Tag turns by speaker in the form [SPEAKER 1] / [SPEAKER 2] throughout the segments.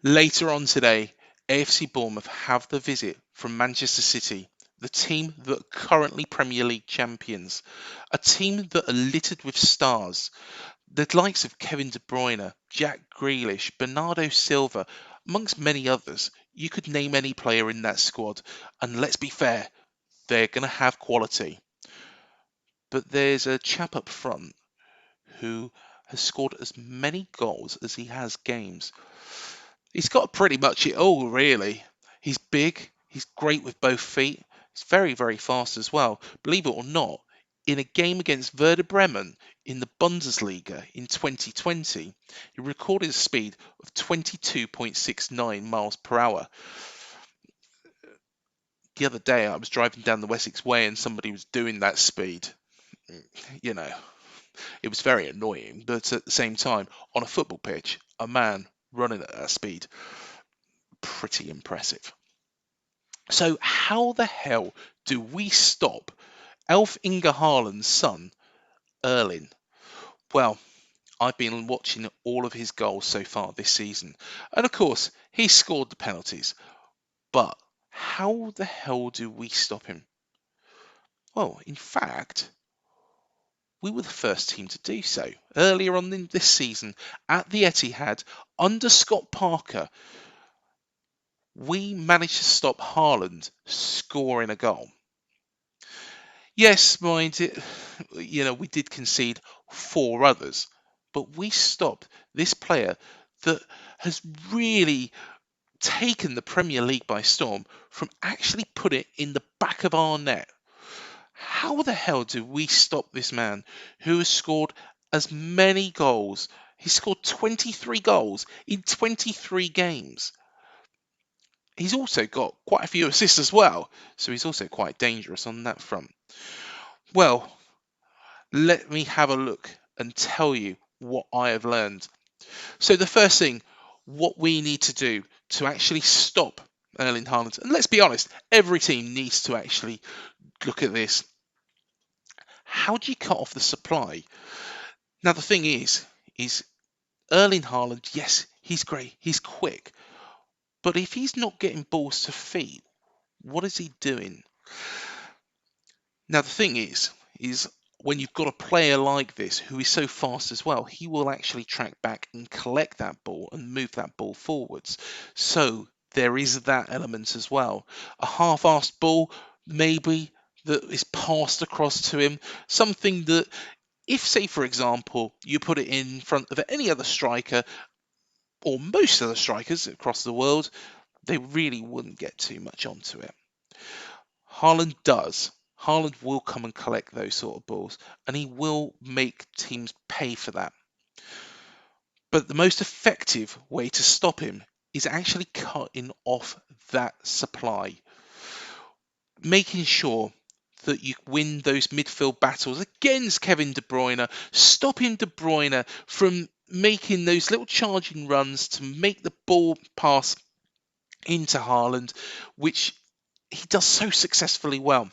[SPEAKER 1] Later on today, AFC Bournemouth have the visit from Manchester City, the team that are currently Premier League champions, a team that are littered with stars. The likes of Kevin De Bruyne, Jack Grealish, Bernardo Silva, amongst many others. You could name any player in that squad, and let's be fair, they're going to have quality. But there's a chap up front who has scored as many goals as he has games. He's got pretty much it all, really. He's big, he's great with both feet, he's very, very fast as well. Believe it or not, in a game against Werder Bremen in the Bundesliga in 2020, he recorded a speed of 22.69 miles per hour. The other day, I was driving down the Wessex Way and somebody was doing that speed. You know, it was very annoying, but at the same time, on a football pitch, a man running at that speed, pretty impressive. So how the hell do we stop Erling Haaland's son, Erling? Well, I've been watching all of his goals so far this season, and of course, he scored the penalties. But how the hell do we stop him? Well, in fact, we were the first team to do so. Earlier on in this season, at the Etihad, under Scott Parker, we managed to stop Haaland scoring a goal. Yes, mind it, we did concede 4 others, but we stopped this player that has really taken the Premier League by storm from actually put it in the back of our net. How the hell do we stop this man who has scored as many goals? He scored 23 goals in 23 games. He's also got quite a few assists as well, so he's also quite dangerous on that front. Well, let me have a look and tell you what I have learned. So the first thing, what we need to do to actually stop Erling Haaland, and let's be honest, every team needs to actually look at this. How do you cut off the supply? Now the thing is Erling Haaland, yes, he's great, he's quick, but if he's not getting balls to feet, what is he doing? Now the thing is when you've got a player like this who is so fast as well, he will actually track back and collect that ball and move that ball forwards. So there is that element as well. A half-assed ball, maybe, that is passed across to him, something that if, say, for example, you put it in front of any other striker or most other strikers across the world, they really wouldn't get too much onto it. Haaland does. Haaland will come and collect those sort of balls, and he will make teams pay for that. But the most effective way to stop him is actually cutting off that supply. Making sure that you win those midfield battles against Kevin De Bruyne, stopping De Bruyne from making those little charging runs to make the ball pass into Haaland, which he does so successfully well.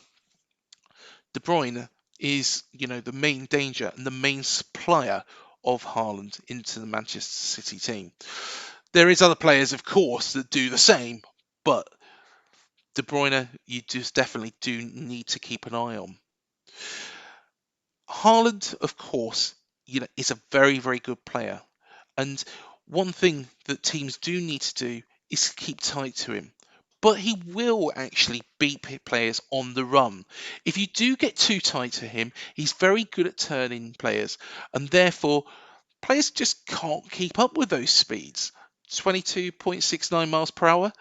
[SPEAKER 1] De Bruyne is, the main danger and the main supplier of Haaland into the Manchester City team. There is other players, of course, that do the same, but De Bruyne, you just definitely do need to keep an eye on. Haaland, of course, is a very, very good player. And one thing that teams do need to do is keep tight to him. But he will actually beat players on the run. If you do get too tight to him, he's very good at turning players. And therefore, players just can't keep up with those speeds. 22.69 miles per hour.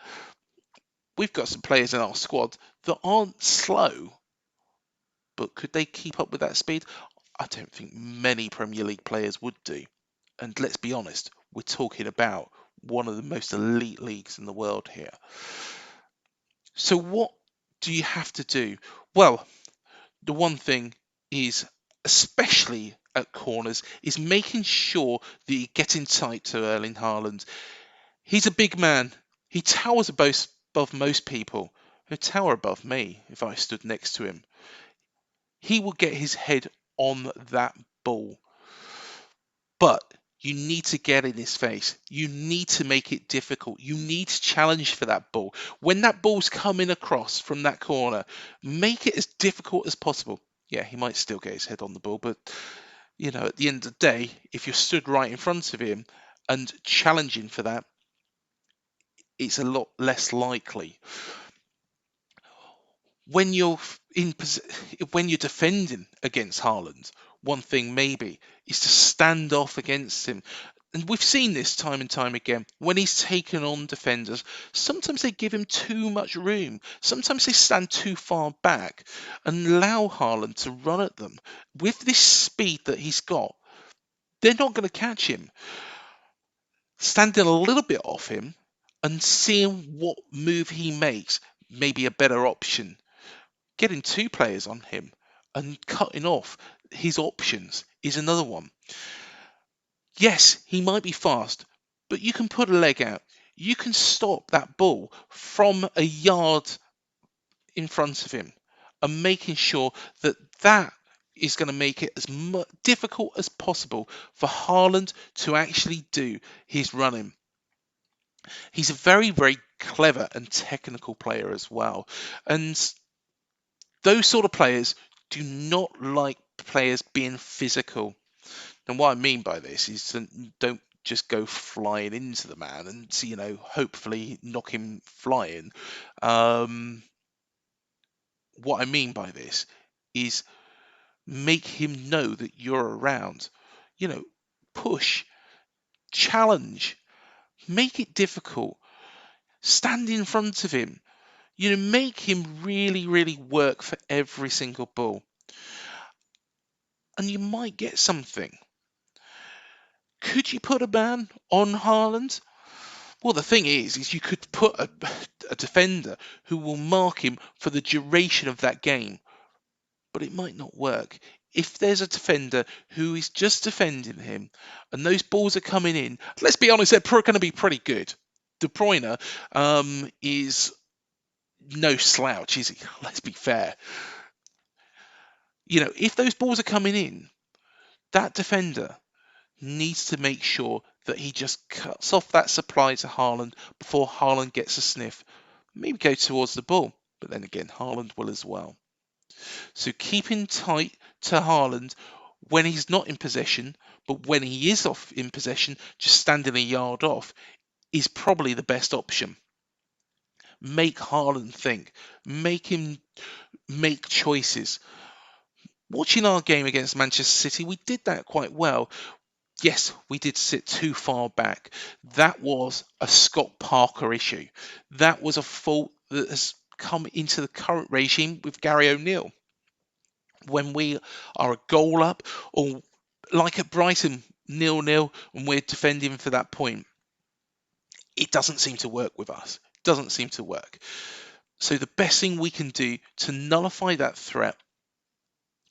[SPEAKER 1] We've got some players in our squad that aren't slow. But could they keep up with that speed? I don't think many Premier League players would do. And let's be honest, we're talking about one of the most elite leagues in the world here. So what do you have to do? Well, the one thing is, especially at corners, is making sure that you're getting tight to Erling Haaland. He's a big man. He towers above most people. He'd tower above me if I stood next to him. He will get his head on that ball. But You need to get in his face. You need to make it difficult. You need to challenge for that ball. When that ball's coming across from that corner, make it as difficult as possible. Yeah, he might still get his head on the ball, but at the end of the day, if you're stood right in front of him and challenging for that, it's a lot less likely. When you're when you're defending against Haaland, one thing maybe is to stand off against him. And we've seen this time and time again. When he's taken on defenders, sometimes they give him too much room. Sometimes they stand too far back and allow Haaland to run at them. With this speed that he's got, they're not going to catch him. Standing a little bit off him and seeing what move he makes may be a better option. Getting two players on him and cutting off his options is another one. Yes, he might be fast, but you can put a leg out. You can stop that ball from a yard in front of him and making sure that that is going to make it as difficult as possible for Haaland to actually do his running. He's a very, very clever and technical player as well. And those sort of players do not like players being physical. And what I mean by this is don't just go flying into the man and hopefully knock him flying. What I mean by this is make him know that you're around. Push, challenge, make it difficult. Stand in front of him. Make him really, really work for every single ball. And you might get something. Could you put a ban on Haaland? Well, the thing is you could put a defender who will mark him for the duration of that game, but it might not work. If there's a defender who is just defending him and those balls are coming in, let's be honest, they're going to be pretty good. De Bruyne is no slouch, is he? Let's be fair. If those balls are coming in, that defender needs to make sure that he just cuts off that supply to Haaland before Haaland gets a sniff. Maybe go towards the ball, but then again, Haaland will as well. So keeping tight to Haaland when he's not in possession, but when he is off in possession, just standing a yard off, is probably the best option. Make Haaland think. Make him make choices. Watching our game against Manchester City, we did that quite well. Yes, we did sit too far back. That was a Scott Parker issue. That was a fault that has come into the current regime with Gary O'Neill. When we are a goal up, or like at Brighton, 0-0, and we're defending for that point, it doesn't seem to work with us. It doesn't seem to work. So the best thing we can do to nullify that threat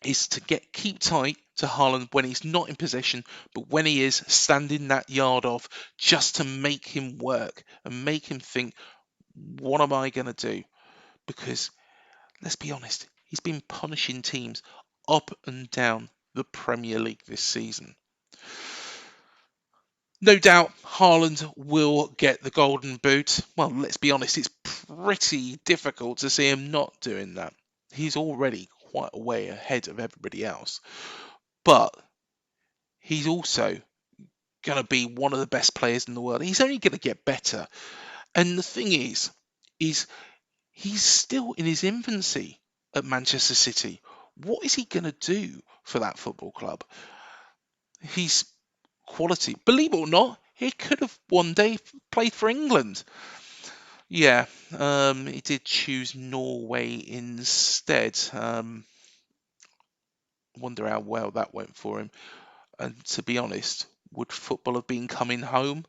[SPEAKER 1] is to keep tight to Haaland when he's not in possession, but when he is, standing that yard off, just to make him work and make him think, what am I going to do? Because, let's be honest, he's been punishing teams up and down the Premier League this season. No doubt Haaland will get the golden boot. Well, let's be honest, it's pretty difficult to see him not doing that. He's already quite a way ahead of everybody else. But he's also going to be one of the best players in the world. He's only going to get better. And the thing is he's still in his infancy at Manchester City. What is he going to do for that football club? He's quality. Believe it or not, he could have one day played for England. Yeah, he did choose Norway instead. Wonder how well that went for him. And to be honest, would football have been coming home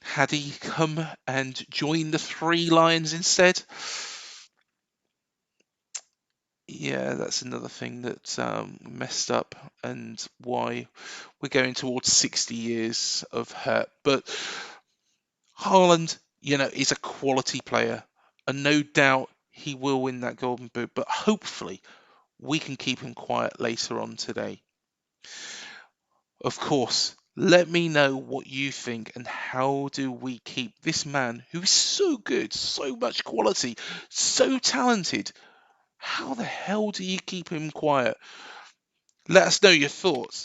[SPEAKER 1] had he come and joined the Three Lions instead? Yeah, that's another thing that messed up and why we're going towards 60 years of hurt. But Haaland, is a quality player, and no doubt he will win that golden boot, but hopefully we can keep him quiet later on today. Of course, Let me know what you think, and how do we keep this man who is so good, so much quality, so talented? How the hell do you keep him quiet? Let us know your thoughts.